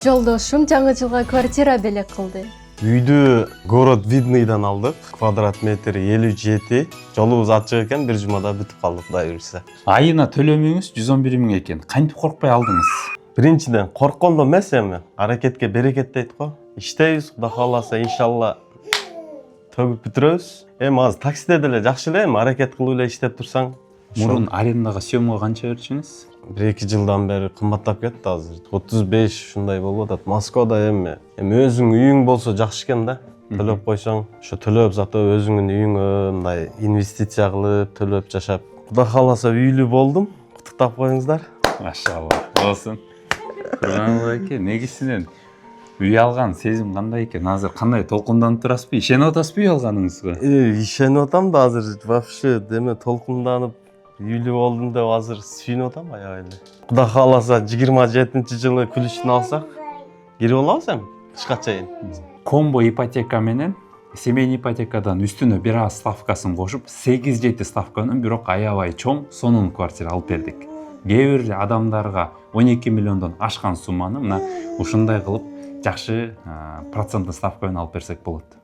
Жолдошум жаңы жылга квартира белек кылды. Үйдү город видныйдан алдык. Квадрат метр 57. Жолубуз ачык экен, бир жумада бүтүп калдык, Кудай буйрса. Айына төлөмүңүз 111 000 экен. Кантип коркпой алдыңыз? Биринчиден корккондо эмес эми. Аракетке берекет дейт го. Иштейбиз, Кудай кааласа, иншалла төгүп бүтүрөбүз. Эми азыр таксиде деле жакшы эле, эми аракет кылып эле иштеп турсаң. Мурун арендага съемга канча берчиңиз? 1-2 жылдан бери кымбаттап кетти азыр. 35 ушундай болуп атат. Москвада эми өзүң үйүң болсо жакшы экен да. Төлөп койсоң, ошо төлөп зато өзүңдүн үйүңө мындай инвестиция кылып, төлөп жашап. Кудай кааласа үйлүү болдум. Куттуктап коюңуздар. Машалла. Болсун. Курманбек эке, негизинен үй алган сезим кандай экен? Азыр кандай толкунданып турасызбы? Ишенип атасызбы үй алганыңызга? Ишенип атам да азыр вообще деме толкунданып үйлүү болдум деп азыр сүйүнүп атам аябай эле. Кудай кааласа 27-жылы күлүштүн алсак, кирип алабыз эми кышка чейин. Комбо ипотека менен семейный ипотекадан үстүнө бир аз ставкасын кошуп 8-7 ставканын бирок аябай чоң сонун квартира алып бердик. Кээ бир адамдарга 12 миллиондон ашкан сумманы мына ушундай кылып жакшы проценттүү ставка менен алып берсек болот.